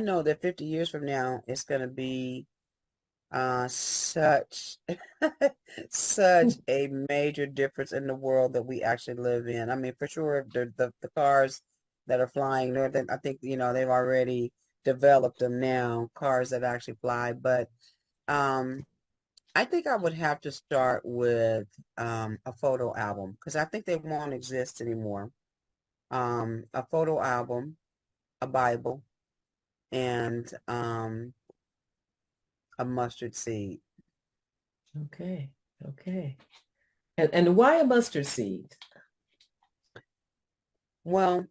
know that 50 years from now, it's going to be such such a major difference in the world that we actually live in. I mean, for sure, the cars that are flying, I think, they've already developed them now, cars that actually fly. But um, I think I would have to start with a photo album because I think they won't exist anymore. A photo album, a Bible, and a mustard seed. Okay. Okay. And why a mustard seed? Well,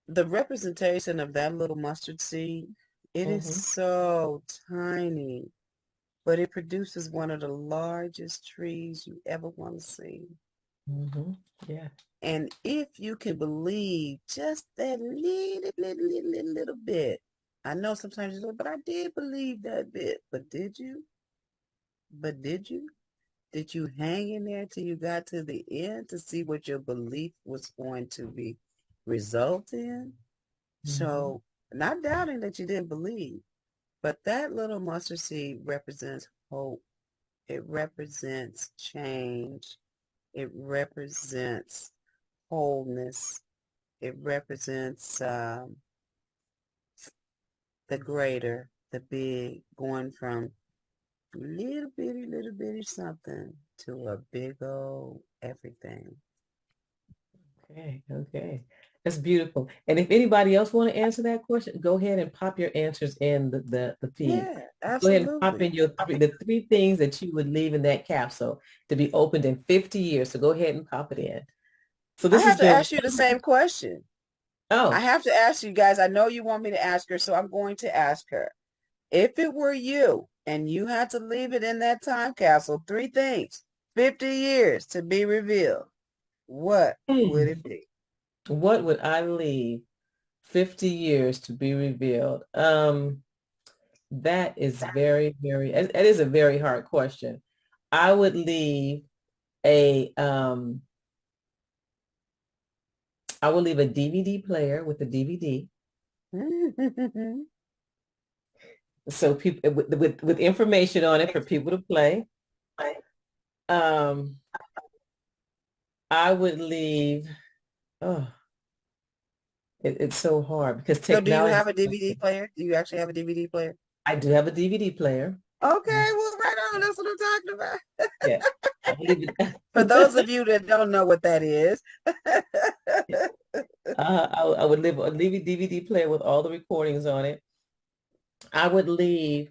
the representation of that little mustard seed, it is Mm-hmm. so tiny, but it produces one of the largest trees you ever want to see. Mm-hmm. Yeah. And if you can believe just that little bit, I know sometimes you say, but I did believe that bit. But did you? But did you? Did you hang in there till you got to the end to see what your belief was going to be result in? Mm-hmm. So, not doubting that you didn't believe, but that little mustard seed represents hope. It represents change. It represents wholeness. It represents the greater, the big, going from little bitty something to a big old everything. Okay, okay. That's beautiful. And if anybody else want to answer that question, go ahead and pop your answers in the feed. Yeah, Go ahead and pop absolutely. in the three things that you would leave in that capsule to be opened in 50 years. So go ahead and pop it in. So I this has have to been, ask you the same question. I oh, have to ask you guys. I know you want me to ask her, so I'm going to ask her. If it were you and you had to leave it in that time capsule, three things, 50 years to be revealed, what would hmm, it be? what would I leave 50 years to be revealed? That is that is a very hard question. I would leave a, I will leave a DVD player with a DVD. So people with information on it for people to play. Um, I would leave, oh, it's so hard because So do you technology, have a DVD player? Do you actually have a DVD player? I do have a DVD player. Okay, well, right on. That's what I'm talking about. Yeah. I believe For those it. of you that don't know what that is. I would leave a DVD player with all the recordings on it. I would leave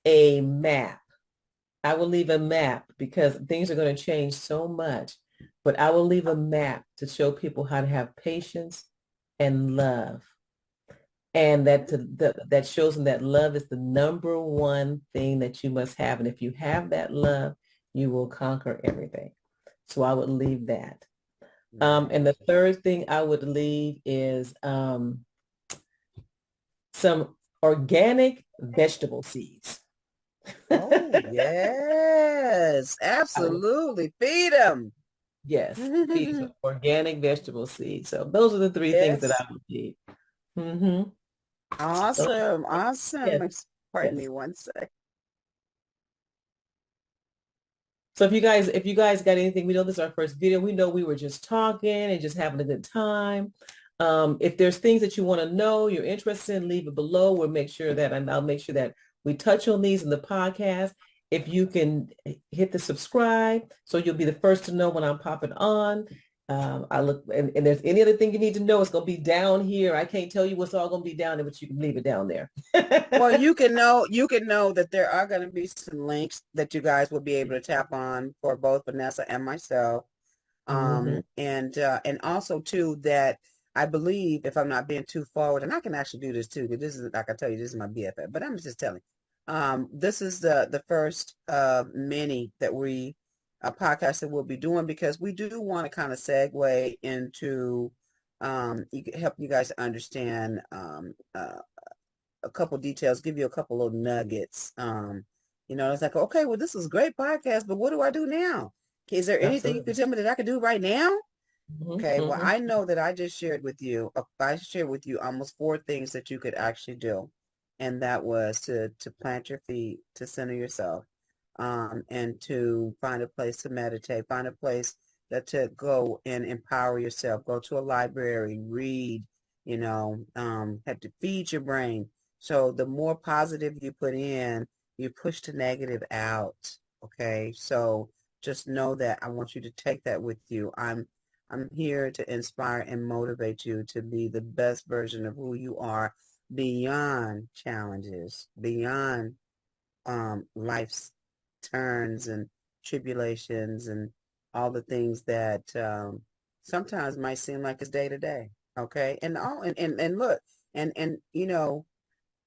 a map. I will leave a map because things are going to change so much, but I will leave a map to show people how to have patience and love. And that shows them that love is the number one thing that you must have. And if you have that love, you will conquer everything. So I would leave that. And the Nice. third thing I would leave is some organic vegetable seeds. Oh, yes, I would, absolutely. Feed them. yes, feed some organic vegetable seeds. So those are the three things that Yes. I would leave. Hmm. So, Awesome. Awesome. yes, Pardon me yes. one sec. So if you guys got anything, we know this is our first video. We know we were just talking and just having a good time. If there's things that you want to know, you're interested in, leave it below. We'll make sure that, and I'll make sure that we touch on these in the podcast. If you can hit the subscribe, so you'll be the first to know when I'm popping on. I look, and there's any other thing you need to know, it's going to be down here. I can't tell you what's all going to be down there, but you can leave it down there. Well, you can know that there are going to be some links that you guys will be able to tap on for both Vannessa and myself. Hmm. And also too that I believe, if I'm not being too forward, and I can actually do this too, because this is, like I tell you, this is my BFF, but I'm just telling. This is the first mini that we a podcast that we'll be doing, because we do want to kind of segue into help you guys understand a couple details, give you a couple of nuggets. It's like, okay, well, this is a great podcast, but what do I do now? Is there anything you Absolutely. could tell me that I could do right now? Hmm. Okay, well, Hmm. I know that I shared with you almost four things that you could actually do. And that was to plant your feet, to center yourself, and to find a place to meditate, find a place that to go and empower yourself, go to a library, read, have to feed your brain. So the more positive you put in, you push the negative out. Okay, so just know that I want you to take that with you. I'm here to inspire and motivate you to be the best version of who you are, beyond challenges, beyond life's turns and tribulations and all the things that sometimes might seem like it's day to day. Okay. And look, and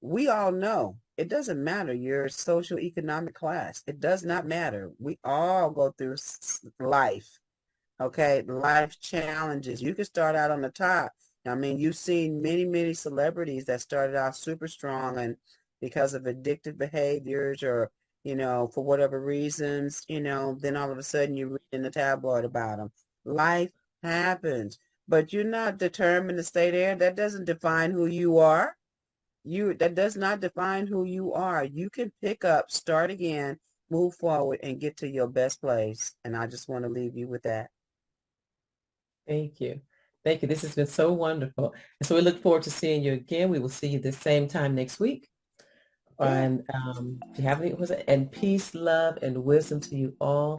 we all know it doesn't matter your social economic class. It does not matter. We all go through life. Okay, life challenges. You can start out on the top. I mean, you've seen many celebrities that started out super strong, and because of addictive behaviors or, for whatever reasons, then all of a sudden you read in the tabloid about them. Life happens, but you're not determined to stay there. That doesn't define who you are. That does not define who you are. You can pick up, start again, move forward and get to your best place. And I just want to leave you with that. Thank you. Thank you. This has been so wonderful. And so we look forward to seeing you again. We will see you the same time next week. Yeah. And if you have any, and peace, love, and wisdom to you all.